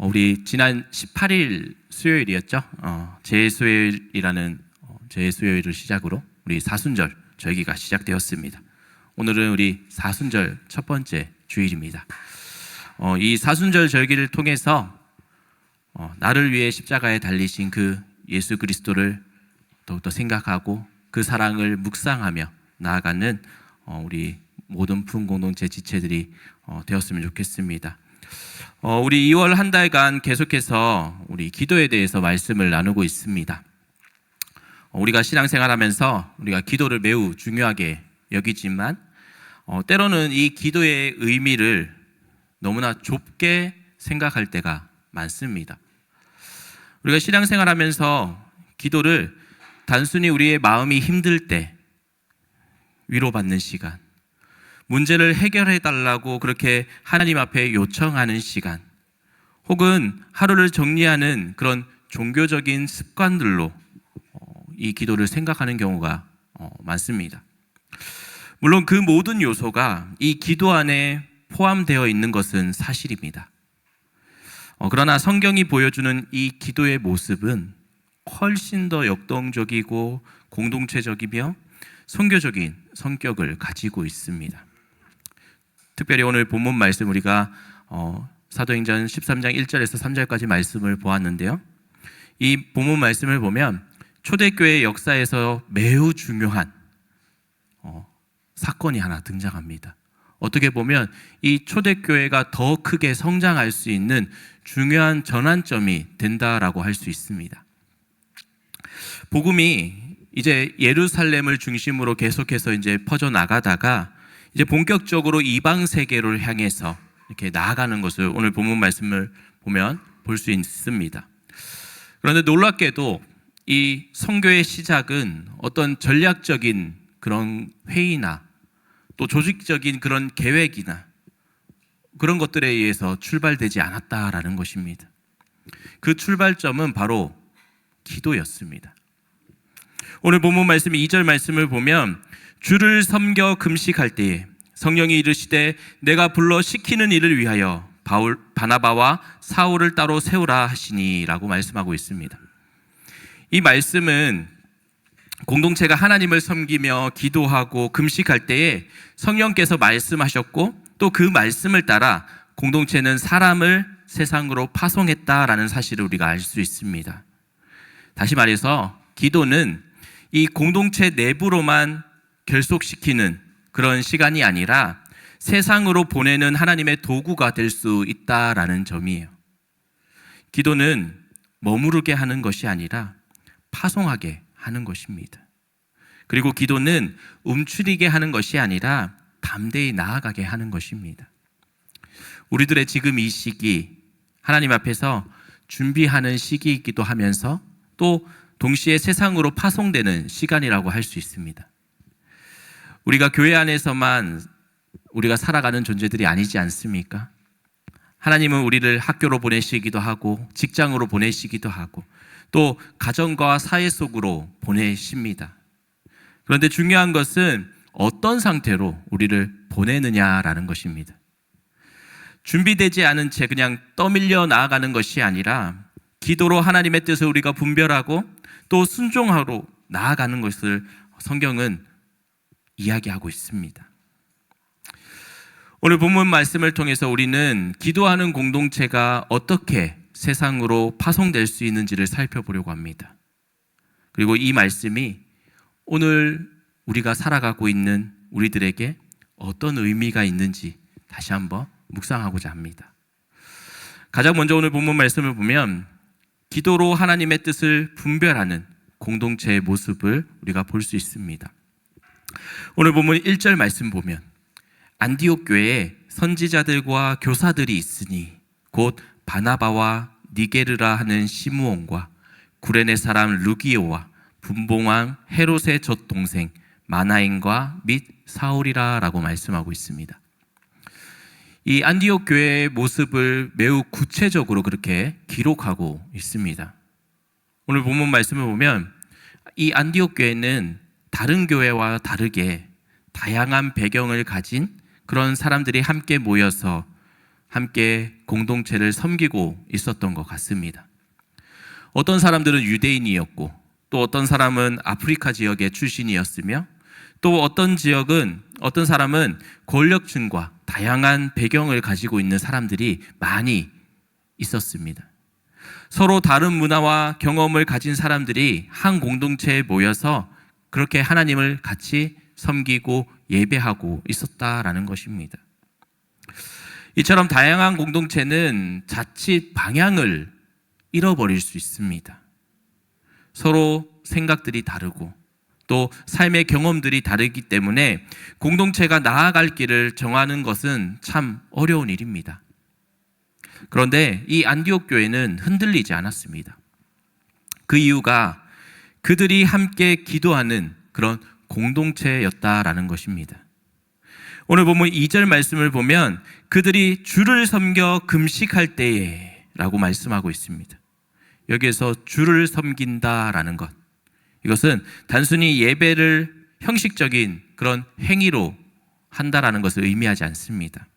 우리 지난 18일 수요일이었죠. 제수요일이라는 제수요일을 시작으로 우리 사순절 절기가 시작되었습니다. 오늘은 우리 사순절 첫 번째 주일입니다. 이 사순절 절기를 통해서 나를 위해 십자가에 달리신 그 예수 그리스도를 더욱더 생각하고 그 사랑을 묵상하며 나아가는 우리 모든 푸른 공동체 지체들이 되었으면 좋겠습니다. 우리 2월 한 달간 계속해서 우리 기도에 대해서 말씀을 나누고 있습니다. 우리가 신앙생활하면서 우리가 기도를 매우 중요하게 여기지만 때로는 이 기도의 의미를 너무나 좁게 생각할 때가 많습니다. 우리가 신앙생활하면서 기도를 단순히 우리의 마음이 힘들 때 위로받는 시간, 문제를 해결해 달라고 그렇게 하나님 앞에 요청하는 시간, 혹은 하루를 정리하는 그런 종교적인 습관들로 이 기도를 생각하는 경우가 많습니다. 물론 그 모든 요소가 이 기도 안에 포함되어 있는 것은 사실입니다. 그러나 성경이 보여주는 이 기도의 모습은 훨씬 더 역동적이고 공동체적이며 선교적인 성격을 가지고 있습니다. 특별히 오늘 본문 말씀 우리가 사도행전 13장 1절에서 3절까지 말씀을 보았는데요. 이 본문 말씀을 보면 초대교회 역사에서 매우 중요한 사건이 하나 등장합니다. 어떻게 보면 이 초대교회가 더 크게 성장할 수 있는 중요한 전환점이 된다라고 할 수 있습니다. 복음이 이제 예루살렘을 중심으로 계속해서 이제 퍼져 나가다가 이제 본격적으로 이방 세계를 향해서 이렇게 나아가는 것을 오늘 본문 말씀을 보면 볼 수 있습니다. 그런데 놀랍게도 이 선교의 시작은 어떤 전략적인 그런 회의나 또 조직적인 그런 계획이나 그런 것들에 의해서 출발되지 않았다라는 것입니다. 그 출발점은 바로 기도였습니다. 오늘 본문 말씀 2절 말씀을 보면 주를 섬겨 금식할 때에 성령이 이르시되 내가 불러 시키는 일을 위하여 바나바와 사울을 따로 세우라 하시니 라고 말씀하고 있습니다. 이 말씀은 공동체가 하나님을 섬기며 기도하고 금식할 때에 성령께서 말씀하셨고 또 그 말씀을 따라 공동체는 사람을 세상으로 파송했다라는 사실을 우리가 알 수 있습니다. 다시 말해서 기도는 이 공동체 내부로만 결속시키는 그런 시간이 아니라 세상으로 보내는 하나님의 도구가 될 수 있다라는 점이에요. 기도는 머무르게 하는 것이 아니라 파송하게 하는 것입니다. 그리고 기도는 움츠리게 하는 것이 아니라 담대히 나아가게 하는 것입니다. 우리들의 지금 이 시기 하나님 앞에서 준비하는 시기이기도 하면서 또 동시에 세상으로 파송되는 시간이라고 할 수 있습니다. 우리가 교회 안에서만 우리가 살아가는 존재들이 아니지 않습니까? 하나님은 우리를 학교로 보내시기도 하고 직장으로 보내시기도 하고 또 가정과 사회 속으로 보내십니다. 그런데 중요한 것은 어떤 상태로 우리를 보내느냐라는 것입니다. 준비되지 않은 채 그냥 떠밀려 나아가는 것이 아니라 기도로 하나님의 뜻을 우리가 분별하고 또 순종하러 나아가는 것을 성경은 이야기하고 있습니다. 오늘 본문 말씀을 통해서 우리는 기도하는 공동체가 어떻게 세상으로 파송될 수 있는지를 살펴보려고 합니다. 그리고 이 말씀이 오늘 우리가 살아가고 있는 우리들에게 어떤 의미가 있는지 다시 한번 묵상하고자 합니다. 가장 먼저 오늘 본문 말씀을 보면 기도로 하나님의 뜻을 분별하는 공동체의 모습을 우리가 볼 수 있습니다. 오늘 본문 1절 말씀 보면 안디옥 교회에 선지자들과 교사들이 있으니 곧 바나바와 니게르라 하는 시므온과 구레네 사람 루기오와 분봉왕 헤롯의 젖동생 마나인과 및 사울이라 라고 말씀하고 있습니다. 이 안디옥 교회의 모습을 매우 구체적으로 그렇게 기록하고 있습니다. 오늘 본문 말씀을 보면 이 안디옥 교회는 다른 교회와 다르게 다양한 배경을 가진 그런 사람들이 함께 모여서 함께 공동체를 섬기고 있었던 것 같습니다. 어떤 사람들은 유대인이었고 또 어떤 사람은 아프리카 지역의 출신이었으며 또 어떤 사람은 권력층과 다양한 배경을 가지고 있는 사람들이 많이 있었습니다. 서로 다른 문화와 경험을 가진 사람들이 한 공동체에 모여서 그렇게 하나님을 같이 섬기고 예배하고 있었다라는 것입니다. 이처럼 다양한 공동체는 자칫 방향을 잃어버릴 수 있습니다. 서로 생각들이 다르고 또 삶의 경험들이 다르기 때문에 공동체가 나아갈 길을 정하는 것은 참 어려운 일입니다. 그런데 이 안디옥 교회는 흔들리지 않았습니다. 그 이유가 그들이 함께 기도하는 그런 공동체였다라는 것입니다. 오늘 보면 2절 말씀을 보면 그들이 주를 섬겨 금식할 때에 라고 말씀하고 있습니다. 여기에서 주를 섬긴다라는 것, 이것은 단순히 예배를 형식적인 그런 행위로 한다라는 것을 의미하지 않습니다.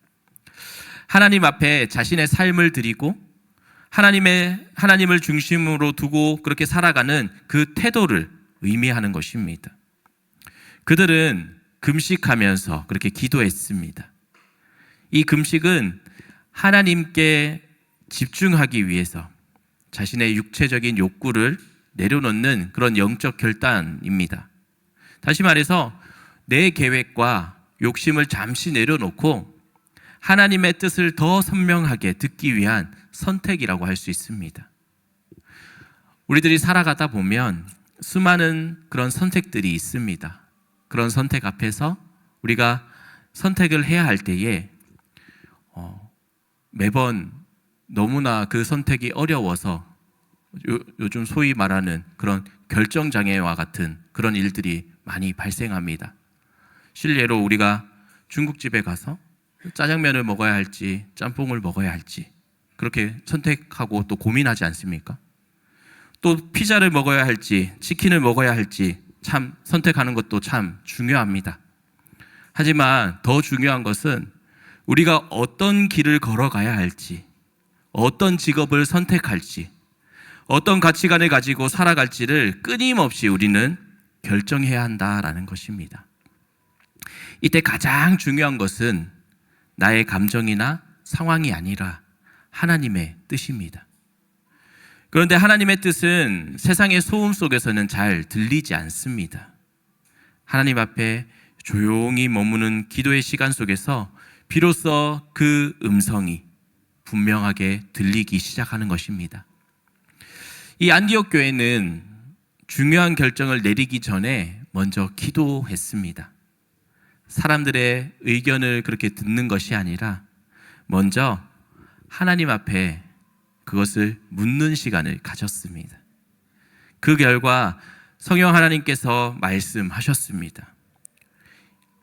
하나님 앞에 자신의 삶을 드리고 하나님을 중심으로 두고 그렇게 살아가는 그 태도를 의미하는 것입니다. 그들은 금식하면서 그렇게 기도했습니다. 이 금식은 하나님께 집중하기 위해서 자신의 육체적인 욕구를 내려놓는 그런 영적 결단입니다. 다시 말해서 내 계획과 욕심을 잠시 내려놓고 하나님의 뜻을 더 선명하게 듣기 위한 선택이라고 할 수 있습니다. 우리들이 살아가다 보면 수많은 그런 선택들이 있습니다. 그런 선택 앞에서 우리가 선택을 해야 할 때에 매번 너무나 그 선택이 어려워서 요즘 소위 말하는 그런 결정장애와 같은 그런 일들이 많이 발생합니다. 실례로 우리가 중국집에 가서 짜장면을 먹어야 할지 짬뽕을 먹어야 할지 그렇게 선택하고 또 고민하지 않습니까? 또 피자를 먹어야 할지 치킨을 먹어야 할지 참 선택하는 것도 참 중요합니다. 하지만 더 중요한 것은 우리가 어떤 길을 걸어가야 할지, 어떤 직업을 선택할지, 어떤 가치관을 가지고 살아갈지를 끊임없이 우리는 결정해야 한다라는 것입니다. 이때 가장 중요한 것은 나의 감정이나 상황이 아니라 하나님의 뜻입니다. 그런데 하나님의 뜻은 세상의 소음 속에서는 잘 들리지 않습니다. 하나님 앞에 조용히 머무는 기도의 시간 속에서 비로소 그 음성이 분명하게 들리기 시작하는 것입니다. 이 안디옥 교회는 중요한 결정을 내리기 전에 먼저 기도했습니다. 사람들의 의견을 그렇게 듣는 것이 아니라 먼저 하나님 앞에 그것을 묻는 시간을 가졌습니다. 그 결과 성령 하나님께서 말씀하셨습니다.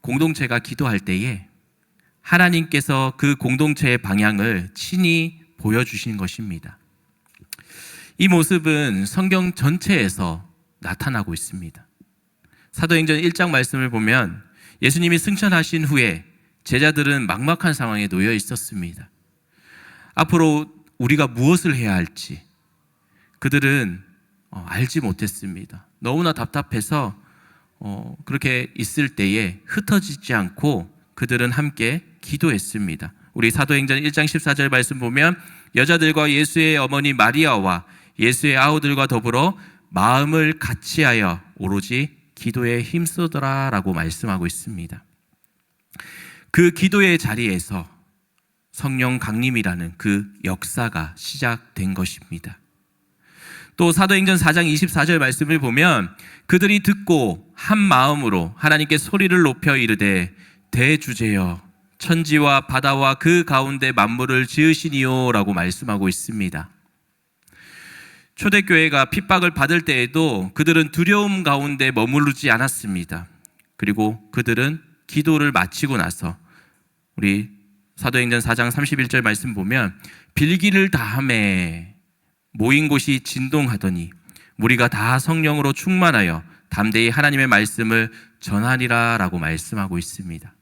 공동체가 기도할 때에 하나님께서 그 공동체의 방향을 친히 보여주신 것입니다. 이 모습은 성경 전체에서 나타나고 있습니다. 사도행전 1장 말씀을 보면 예수님이 승천하신 후에 제자들은 막막한 상황에 놓여 있었습니다. 앞으로 우리가 무엇을 해야 할지 그들은 알지 못했습니다. 너무나 답답해서 그렇게 있을 때에 흩어지지 않고 그들은 함께 기도했습니다. 우리 사도행전 1장 14절 말씀 보면 여자들과 예수의 어머니 마리아와 예수의 아우들과 더불어 마음을 같이하여 오로지 기도에 힘쓰더라 라고 말씀하고 있습니다. 그 기도의 자리에서 성령 강림이라는 그 역사가 시작된 것입니다. 또 사도행전 4장 24절 말씀을 보면 그들이 듣고 한 마음으로 하나님께 소리를 높여 이르되 대주제여 천지와 바다와 그 가운데 만물을 지으시니요 라고 말씀하고 있습니다. 초대교회가 핍박을 받을 때에도 그들은 두려움 가운데 머무르지 않았습니다. 그리고 그들은 기도를 마치고 나서 우리 사도행전 4장 31절 말씀 보면 빌기를 다하매 모인 곳이 진동하더니 무리가 다 성령으로 충만하여 담대히 하나님의 말씀을 전하니라 라고 말씀하고 있습니다.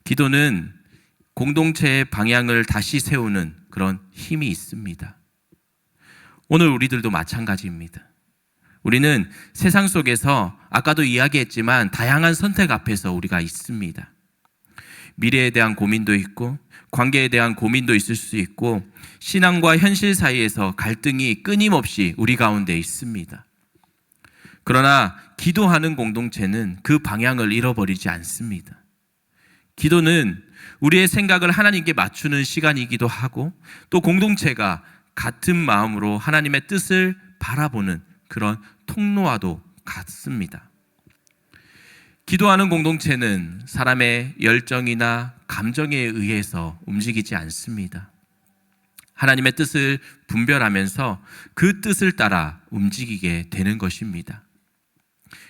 기도는 공동체의 방향을 다시 세우는 그런 힘이 있습니다. 오늘 우리들도 마찬가지입니다. 우리는 세상 속에서 아까도 이야기했지만 다양한 선택 앞에서 우리가 있습니다. 미래에 대한 고민도 있고 관계에 대한 고민도 있을 수 있고 신앙과 현실 사이에서 갈등이 끊임없이 우리 가운데 있습니다. 그러나 기도하는 공동체는 그 방향을 잃어버리지 않습니다. 기도는 우리의 생각을 하나님께 맞추는 시간이기도 하고 또 공동체가 같은 마음으로 하나님의 뜻을 바라보는 그런 통로와도 같습니다. 기도하는 공동체는 사람의 열정이나 감정에 의해서 움직이지 않습니다. 하나님의 뜻을 분별하면서 그 뜻을 따라 움직이게 되는 것입니다.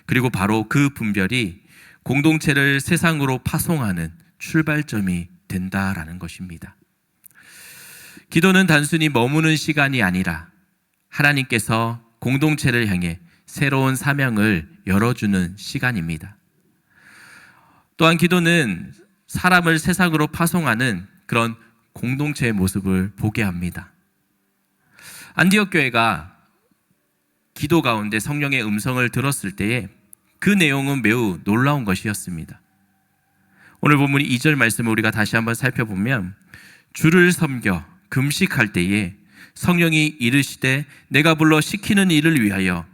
그리고 바로 그 분별이 공동체를 세상으로 파송하는 출발점이 된다라는 것입니다. 기도는 단순히 머무는 시간이 아니라 하나님께서 공동체를 향해 새로운 사명을 열어주는 시간입니다. 또한 기도는 사람을 세상으로 파송하는 그런 공동체의 모습을 보게 합니다. 안디옥 교회가 기도 가운데 성령의 음성을 들었을 때에 그 내용은 매우 놀라운 것이었습니다. 오늘 본문 2절 말씀을 우리가 다시 한번 살펴보면 주를 섬겨 금식할 때에 성령이 이르시되 내가 불러 시키는 일을 위하여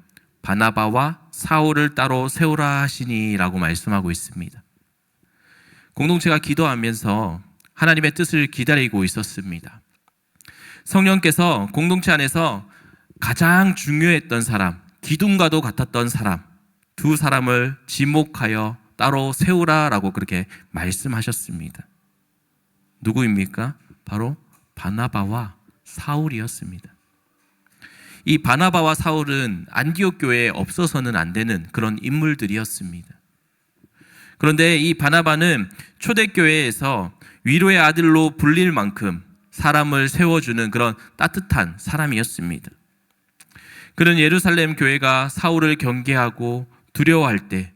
바나바와 사울을 따로 세우라 하시니 라고 말씀하고 있습니다. 공동체가 기도하면서 하나님의 뜻을 기다리고 있었습니다. 성령께서 공동체 안에서 가장 중요했던 사람, 기둥과도 같았던 사람, 두 사람을 지목하여 따로 세우라 라고 그렇게 말씀하셨습니다. 누구입니까? 바로 바나바와 사울이었습니다. 이 바나바와 사울은 안디옥 교회에 없어서는 안 되는 그런 인물들이었습니다. 그런데 이 바나바는 초대교회에서 위로의 아들로 불릴 만큼 사람을 세워주는 그런 따뜻한 사람이었습니다. 그는 예루살렘 교회가 사울을 경계하고 두려워할 때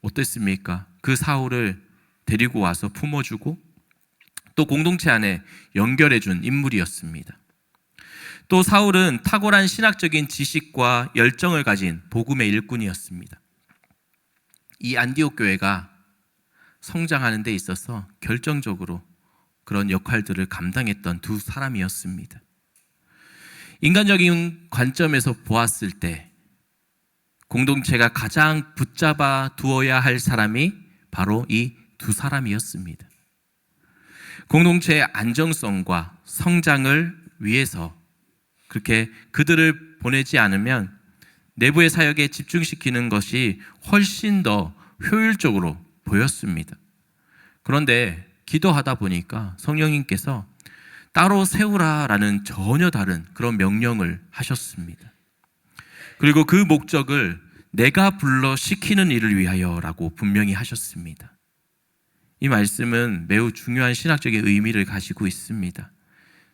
어땠습니까? 그 사울을 데리고 와서 품어주고 또 공동체 안에 연결해준 인물이었습니다. 또 사울은 탁월한 신학적인 지식과 열정을 가진 복음의 일꾼이었습니다. 이 안디옥 교회가 성장하는 데 있어서 결정적으로 그런 역할들을 감당했던 두 사람이었습니다. 인간적인 관점에서 보았을 때 공동체가 가장 붙잡아 두어야 할 사람이 바로 이 두 사람이었습니다. 공동체의 안정성과 성장을 위해서 그렇게 그들을 보내지 않으면 내부의 사역에 집중시키는 것이 훨씬 더 효율적으로 보였습니다. 그런데 기도하다 보니까 성령님께서 따로 세우라라는 전혀 다른 그런 명령을 하셨습니다. 그리고 그 목적을 내가 불러 시키는 일을 위하여라고 분명히 하셨습니다. 이 말씀은 매우 중요한 신학적인 의미를 가지고 있습니다.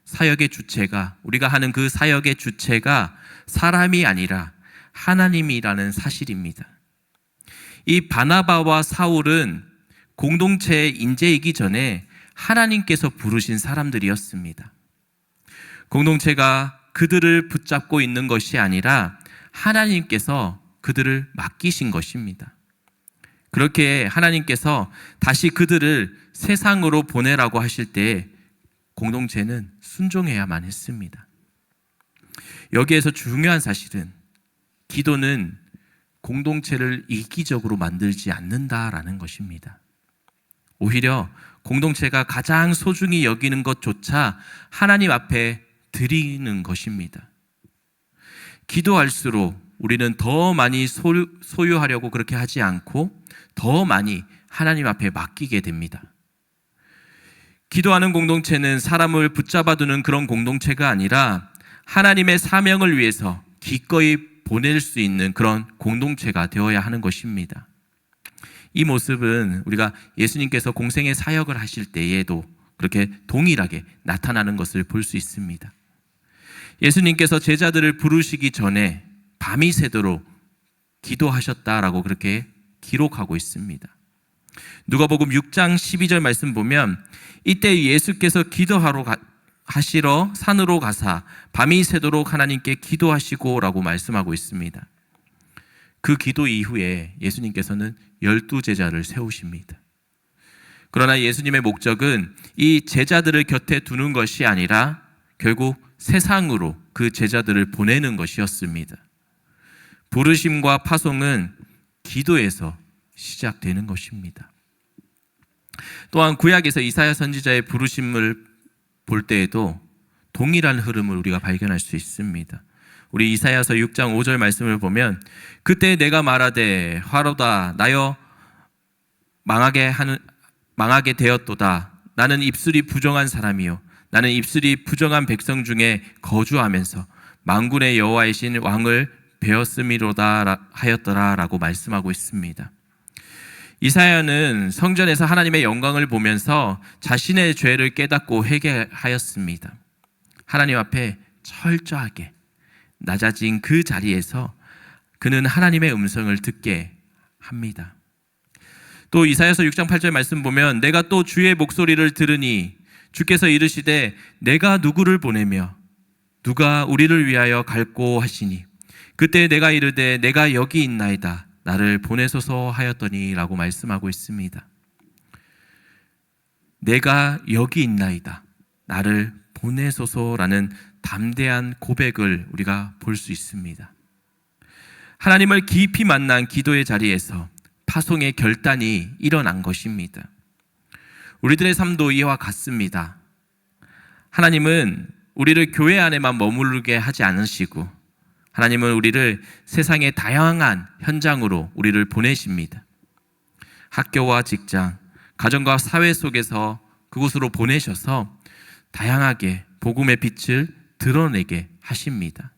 사역의 주체가, 우리가 하는 그 사역의 주체가 사람이 아니라 하나님이라는 사실입니다. 이 바나바와 사울은 공동체의 인재이기 전에 하나님께서 부르신 사람들이었습니다. 공동체가 그들을 붙잡고 있는 것이 아니라 하나님께서 그들을 맡기신 것입니다. 그렇게 하나님께서 다시 그들을 세상으로 보내라고 하실 때 공동체는 순종해야만 했습니다. 여기에서 중요한 사실은 기도는 공동체를 이기적으로 만들지 않는다라는 것입니다. 오히려 공동체가 가장 소중히 여기는 것조차 하나님 앞에 드리는 것입니다. 기도할수록 우리는 더 많이 소유하려고 그렇게 하지 않고 더 많이 하나님 앞에 맡기게 됩니다. 기도하는 공동체는 사람을 붙잡아두는 그런 공동체가 아니라 하나님의 사명을 위해서 기꺼이 보낼 수 있는 그런 공동체가 되어야 하는 것입니다. 이 모습은 우리가 예수님께서 공생의 사역을 하실 때에도 그렇게 동일하게 나타나는 것을 볼 수 있습니다. 예수님께서 제자들을 부르시기 전에 밤이 새도록 기도하셨다라고 그렇게 기록하고 있습니다. 누가복음 6장 12절 말씀 보면 이때 예수께서 기도하러 하시러 산으로 가사 밤이 새도록 하나님께 기도하시고 라고 말씀하고 있습니다. 그 기도 이후에 예수님께서는 12제자를 세우십니다. 그러나 예수님의 목적은 이 제자들을 곁에 두는 것이 아니라 결국 세상으로 그 제자들을 보내는 것이었습니다. 부르심과 파송은 기도에서 시작되는 것입니다. 또한 구약에서 이사야 선지자의 부르심을 볼 때에도 동일한 흐름을 우리가 발견할 수 있습니다. 우리 이사야서 6장 5절 말씀을 보면 그때 내가 말하되 화로다 나여 망하게 되었도다. 나는 입술이 부정한 사람이요 나는 입술이 부정한 백성 중에 거주하면서 만군의 여호와이신 왕을 배웠음이로다 하였더라 라고 말씀하고 있습니다. 이사야는 성전에서 하나님의 영광을 보면서 자신의 죄를 깨닫고 회개하였습니다. 하나님 앞에 철저하게 낮아진 그 자리에서 그는 하나님의 음성을 듣게 합니다. 또 이사야서 6장 8절 말씀 보면 내가 또 주의 목소리를 들으니 주께서 이르시되 내가 누구를 보내며 누가 우리를 위하여 갈꼬 하시니 그때 내가 이르되 내가 여기 있나이다 나를 보내소서 하였더니 라고 말씀하고 있습니다. 내가 여기 있나이다 나를 보내소서라는 담대한 고백을 우리가 볼 수 있습니다. 하나님을 깊이 만난 기도의 자리에서 파송의 결단이 일어난 것입니다. 우리들의 삶도 이와 같습니다. 하나님은 우리를 교회 안에만 머무르게 하지 않으시고 하나님은 우리를 세상의 다양한 현장으로 우리를 보내십니다. 학교와 직장, 가정과 사회 속에서 그곳으로 보내셔서 다양하게 복음의 빛을 드러내게 하십니다.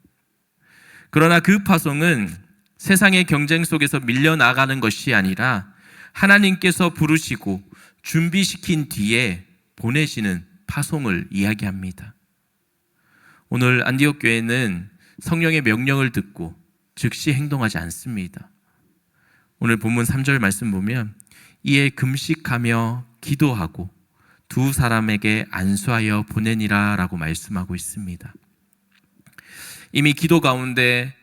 그러나 그 파송은 세상의 경쟁 속에서 밀려나가는 것이 아니라 하나님께서 부르시고 준비시킨 뒤에 보내시는 파송을 이야기합니다. 오늘 안디옥 교회는 성령의 명령을 듣고 즉시 행동하지 않습니다. 오늘 본문 3절 말씀 보면 이에 금식하며 기도하고 두 사람에게 안수하여 보내니라 라고 말씀하고 있습니다. 이미 기도 가운데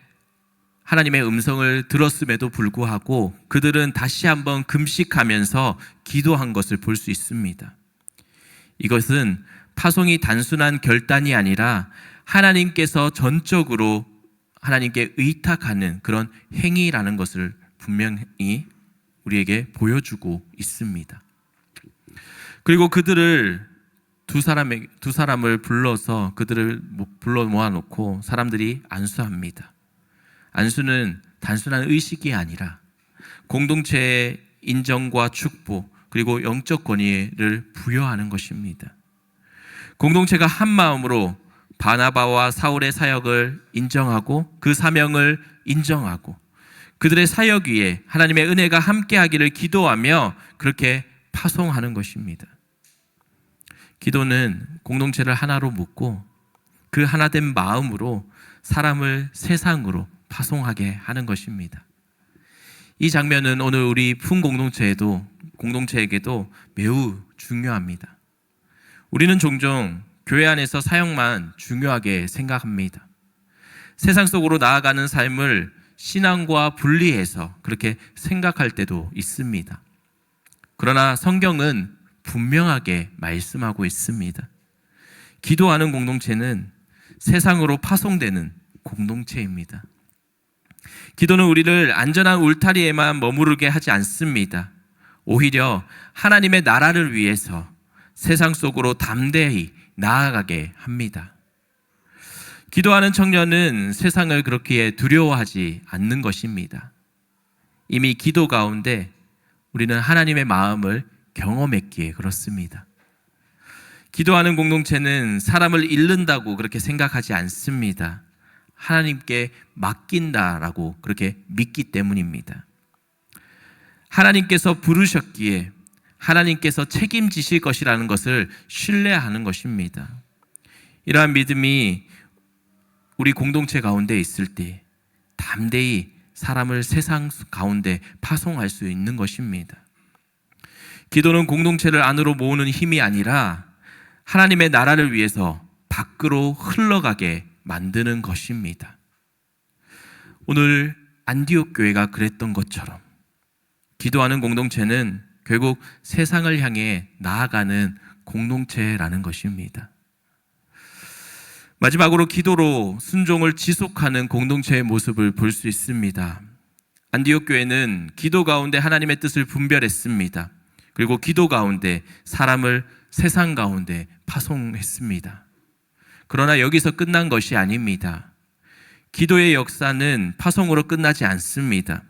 하나님의 음성을 들었음에도 불구하고 그들은 다시 한번 금식하면서 기도한 것을 볼 수 있습니다. 이것은 파송이 단순한 결단이 아니라 하나님께서 전적으로 하나님께 의탁하는 그런 행위라는 것을 분명히 우리에게 보여주고 있습니다. 그리고 그들을 두 사람을 불러서 그들을 불러 모아놓고 사람들이 안수합니다. 안수는 단순한 의식이 아니라 공동체의 인정과 축복 그리고 영적 권위를 부여하는 것입니다. 공동체가 한 마음으로 바나바와 사울의 사역을 인정하고 그 사명을 인정하고 그들의 사역 위에 하나님의 은혜가 함께하기를 기도하며 그렇게 파송하는 것입니다. 기도는 공동체를 하나로 묶고 그 하나된 마음으로 사람을 세상으로 파송하게 하는 것입니다. 이 장면은 오늘 우리 공동체에게도 매우 중요합니다. 우리는 종종 교회 안에서 사역만 중요하게 생각합니다. 세상 속으로 나아가는 삶을 신앙과 분리해서 그렇게 생각할 때도 있습니다. 그러나 성경은 분명하게 말씀하고 있습니다. 기도하는 공동체는 세상으로 파송되는 공동체입니다. 기도는 우리를 안전한 울타리에만 머무르게 하지 않습니다. 오히려 하나님의 나라를 위해서 세상 속으로 담대히 나아가게 합니다. 기도하는 청년은 세상을 그렇게 두려워하지 않는 것입니다. 이미 기도 가운데 우리는 하나님의 마음을 경험했기에 그렇습니다. 기도하는 공동체는 사람을 잃는다고 그렇게 생각하지 않습니다. 하나님께 맡긴다라고 그렇게 믿기 때문입니다. 하나님께서 부르셨기에 하나님께서 책임지실 것이라는 것을 신뢰하는 것입니다. 이러한 믿음이 우리 공동체 가운데 있을 때 담대히 사람을 세상 가운데 파송할 수 있는 것입니다. 기도는 공동체를 안으로 모으는 힘이 아니라 하나님의 나라를 위해서 밖으로 흘러가게 만드는 것입니다. 오늘 안디옥 교회가 그랬던 것처럼 기도하는 공동체는 결국 세상을 향해 나아가는 공동체라는 것입니다. 마지막으로 기도로 순종을 지속하는 공동체의 모습을 볼 수 있습니다. 안디옥 교회는 기도 가운데 하나님의 뜻을 분별했습니다. 그리고 기도 가운데 사람을 세상 가운데 파송했습니다. 그러나 여기서 끝난 것이 아닙니다. 기도의 역사는 파송으로 끝나지 않습니다.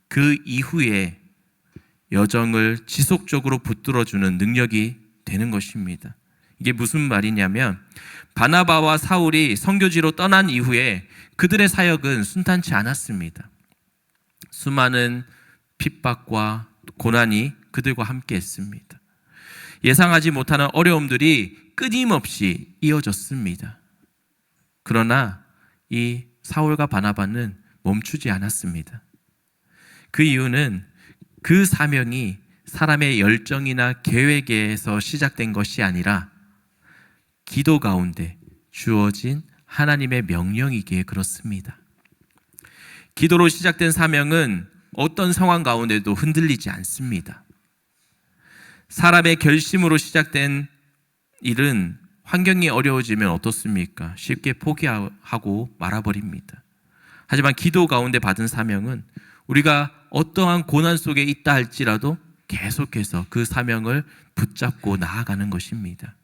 그 이후에 여정을 지속적으로 붙들어주는 능력이 되는 것입니다. 이게 무슨 말이냐면 바나바와 사울이 선교지로 떠난 이후에 그들의 사역은 순탄치 않았습니다. 수많은 핍박과 고난이 그들과 함께 했습니다. 예상하지 못하는 어려움들이 끊임없이 이어졌습니다. 그러나 이 사울과 바나바는 멈추지 않았습니다. 그 이유는 그 사명이 사람의 열정이나 계획에서 시작된 것이 아니라 기도 가운데 주어진 하나님의 명령이기에 그렇습니다. 기도로 시작된 사명은 어떤 상황 가운데도 흔들리지 않습니다. 사람의 결심으로 시작된 일은 환경이 어려워지면 어떻습니까? 쉽게 포기하고 말아버립니다. 하지만 기도 가운데 받은 사명은 우리가 어떠한 고난 속에 있다 할지라도 계속해서 그 사명을 붙잡고 나아가는 것입니다.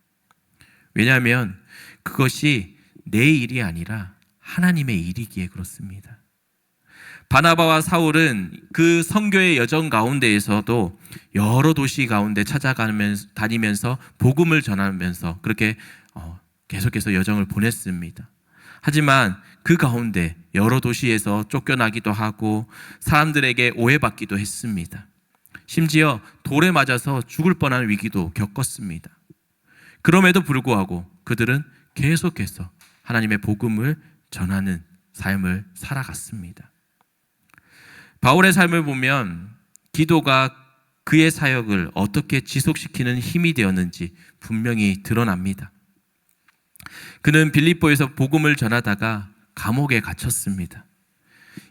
왜냐하면 그것이 내 일이 아니라 하나님의 일이기에 그렇습니다. 바나바와 사울은 그 선교의 여정 가운데에서도 여러 도시 가운데 다니면서 복음을 전하면서 그렇게 계속해서 여정을 보냈습니다. 하지만 그 가운데 여러 도시에서 쫓겨나기도 하고 사람들에게 오해받기도 했습니다. 심지어 돌에 맞아서 죽을 뻔한 위기도 겪었습니다. 그럼에도 불구하고 그들은 계속해서 하나님의 복음을 전하는 삶을 살아갔습니다. 바울의 삶을 보면 기도가 그의 사역을 어떻게 지속시키는 힘이 되었는지 분명히 드러납니다. 그는 빌립보에서 복음을 전하다가 감옥에 갇혔습니다.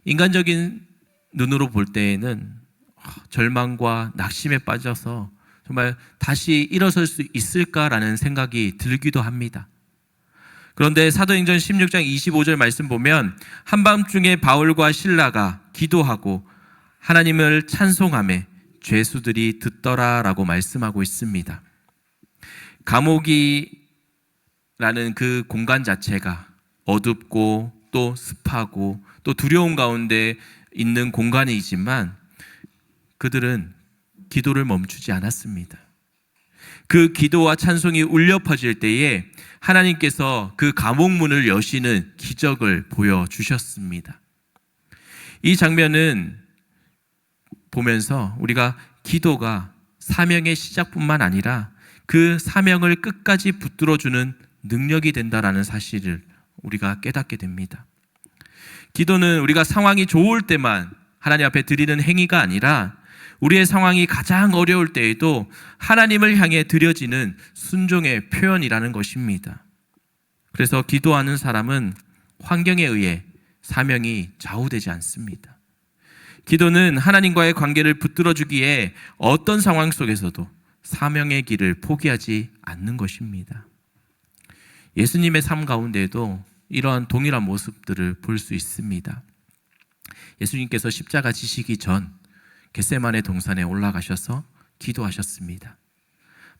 인간적인 눈으로 볼 때에는 절망과 낙심에 빠져서 정말 다시 일어설 수 있을까라는 생각이 들기도 합니다. 그런데 사도행전 16장 25절 말씀 보면 한밤중에 바울과 실라가 기도하고 하나님을 찬송하며 죄수들이 듣더라라고 말씀하고 있습니다. 감옥이라는 그 공간 자체가 어둡고 또 습하고 또 두려움 가운데 있는 공간이지만 그들은 기도를 멈추지 않았습니다. 그 기도와 찬송이 울려 퍼질 때에 하나님께서 그 감옥 문을 여시는 기적을 보여주셨습니다. 이 장면은 보면서 우리가 기도가 사명의 시작뿐만 아니라 그 사명을 끝까지 붙들어주는 능력이 된다라는 사실을 우리가 깨닫게 됩니다. 기도는 우리가 상황이 좋을 때만 하나님 앞에 드리는 행위가 아니라 우리의 상황이 가장 어려울 때에도 하나님을 향해 드려지는 순종의 표현이라는 것입니다. 그래서 기도하는 사람은 환경에 의해 사명이 좌우되지 않습니다. 기도는 하나님과의 관계를 붙들어주기에 어떤 상황 속에서도 사명의 길을 포기하지 않는 것입니다. 예수님의 삶 가운데에도 이러한 동일한 모습들을 볼 수 있습니다. 예수님께서 십자가 지시기 전 겟세마네 동산에 올라가셔서 기도하셨습니다.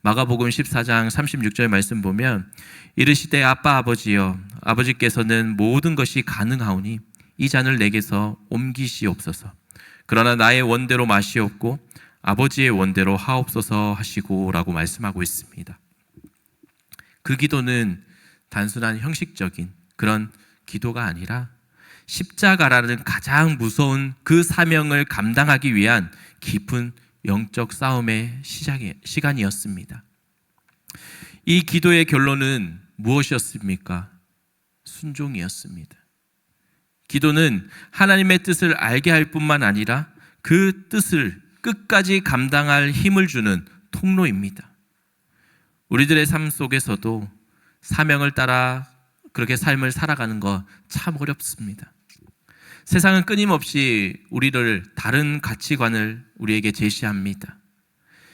마가복음 14장 36절 말씀 보면 이르시되 아빠 아버지여 아버지께서는 모든 것이 가능하오니 이 잔을 내게서 옮기시옵소서. 그러나 나의 원대로 마시옵고 아버지의 원대로 하옵소서 하시고 라고 말씀하고 있습니다. 그 기도는 단순한 형식적인 그런 기도가 아니라 십자가라는 가장 무서운 그 사명을 감당하기 위한 깊은 영적 싸움의 시간이었습니다. 이 기도의 결론은 무엇이었습니까? 순종이었습니다. 기도는 하나님의 뜻을 알게 할 뿐만 아니라 그 뜻을 끝까지 감당할 힘을 주는 통로입니다. 우리들의 삶 속에서도 사명을 따라 그렇게 삶을 살아가는 거 참 어렵습니다. 세상은 끊임없이 우리를 다른 가치관을 우리에게 제시합니다.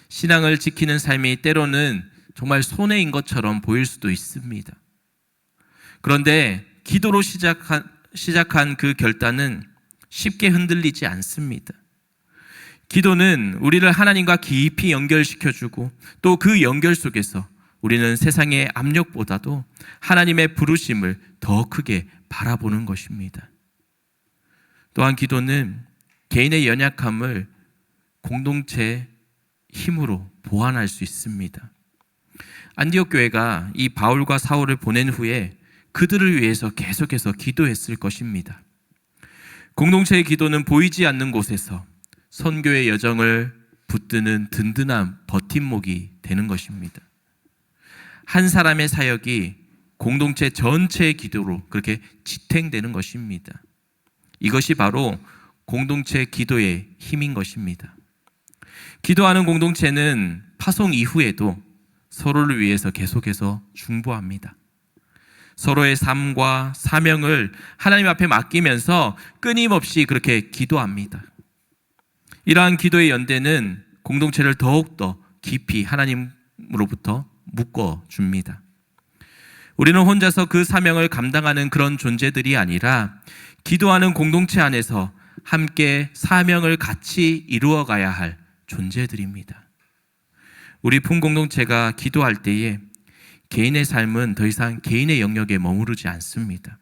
신앙을 지키는 삶이 때로는 정말 손해인 것처럼 보일 수도 있습니다. 그런데 기도로 시작한 그 결단은 쉽게 흔들리지 않습니다. 기도는 우리를 하나님과 깊이 연결시켜주고 또 그 연결 속에서 우리는 세상의 압력보다도 하나님의 부르심을 더 크게 바라보는 것입니다. 또한 기도는 개인의 연약함을 공동체의 힘으로 보완할 수 있습니다. 안디옥 교회가 이 바울과 사울을 보낸 후에 그들을 위해서 계속해서 기도했을 것입니다. 공동체의 기도는 보이지 않는 곳에서 선교의 여정을 붙드는 든든한 버팀목이 되는 것입니다. 한 사람의 사역이 공동체 전체의 기도로 그렇게 지탱되는 것입니다. 이것이 바로 공동체 기도의 힘인 것입니다. 기도하는 공동체는 파송 이후에도 서로를 위해서 계속해서 중보합니다. 서로의 삶과 사명을 하나님 앞에 맡기면서 끊임없이 그렇게 기도합니다. 이러한 기도의 연대는 공동체를 더욱더 깊이 하나님으로부터 묶어줍니다. 우리는 혼자서 그 사명을 감당하는 그런 존재들이 아니라 기도하는 공동체 안에서 함께 사명을 같이 이루어가야 할 존재들입니다. 우리 품공동체가 기도할 때에 개인의 삶은 더 이상 개인의 영역에 머무르지 않습니다.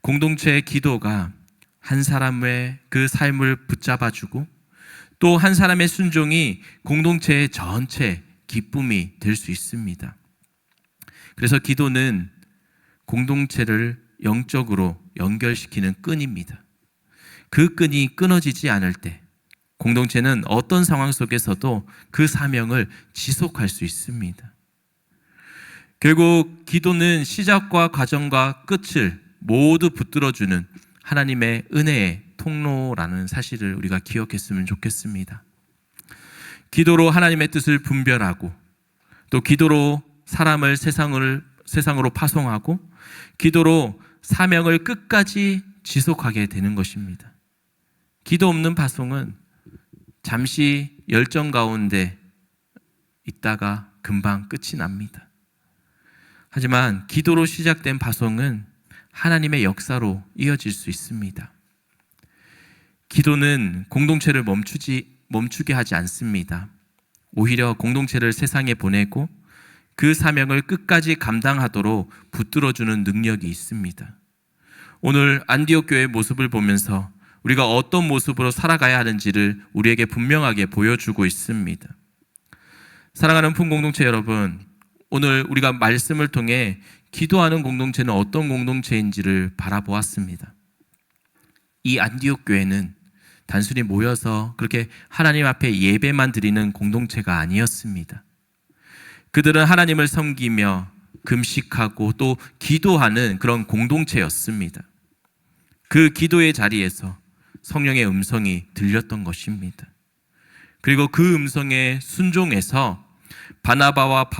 공동체의 기도가 한 사람의 그 삶을 붙잡아주고 또 한 사람의 순종이 공동체의 전체 기쁨이 될 수 있습니다. 그래서 기도는 공동체를 영적으로 연결시키는 끈입니다. 그 끈이 끊어지지 않을 때 공동체는 어떤 상황 속에서도 그 사명을 지속할 수 있습니다. 결국 기도는 시작과 과정과 끝을 모두 붙들어주는 하나님의 은혜의 통로라는 사실을 우리가 기억했으면 좋겠습니다. 기도로 하나님의 뜻을 분별하고 또 기도로 사람을 세상으로 파송하고 기도로 사명을 끝까지 지속하게 되는 것입니다. 기도 없는 파송은 잠시 열정 가운데 있다가 금방 끝이 납니다. 하지만 기도로 시작된 파송은 하나님의 역사로 이어질 수 있습니다. 기도는 공동체를 멈추게 하지 않습니다. 오히려 공동체를 세상에 보내고 그 사명을 끝까지 감당하도록 붙들어주는 능력이 있습니다. 오늘 안디옥 교회의 모습을 보면서 우리가 어떤 모습으로 살아가야 하는지를 우리에게 분명하게 보여주고 있습니다. 사랑하는 품공동체 여러분, 오늘 우리가 말씀을 통해 기도하는 공동체는 어떤 공동체인지를 바라보았습니다. 이 안디옥 교회는 단순히 모여서 그렇게 하나님 앞에 예배만 드리는 공동체가 아니었습니다. 그들은 하나님을 섬기며 금식하고 또 기도하는 그런 공동체였습니다. 그 기도의 자리에서 성령의 음성이 들렸던 것입니다. 그리고 그 음성에 순종해서 바나바와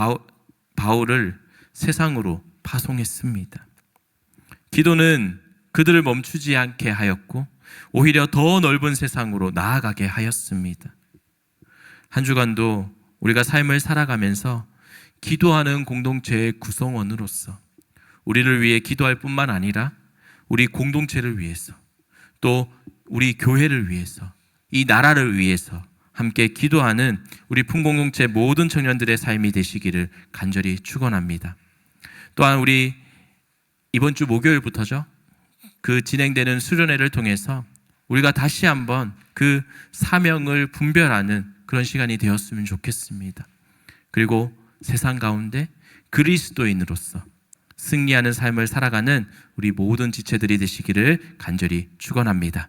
바울을 세상으로 파송했습니다. 기도는 그들을 멈추지 않게 하였고 오히려 더 넓은 세상으로 나아가게 하였습니다. 한 주간도 우리가 삶을 살아가면서 기도하는 공동체의 구성원으로서 우리를 위해 기도할 뿐만 아니라 우리 공동체를 위해서 또 우리 교회를 위해서 이 나라를 위해서 함께 기도하는 우리 품공동체 모든 청년들의 삶이 되시기를 간절히 축원합니다. 또한 우리 이번 주 목요일부터죠. 그 진행되는 수련회를 통해서 우리가 다시 한번 그 사명을 분별하는 그런 시간이 되었으면 좋겠습니다. 그리고 세상 가운데 그리스도인으로서 승리하는 삶을 살아가는 우리 모든 지체들이 되시기를 간절히 축원합니다.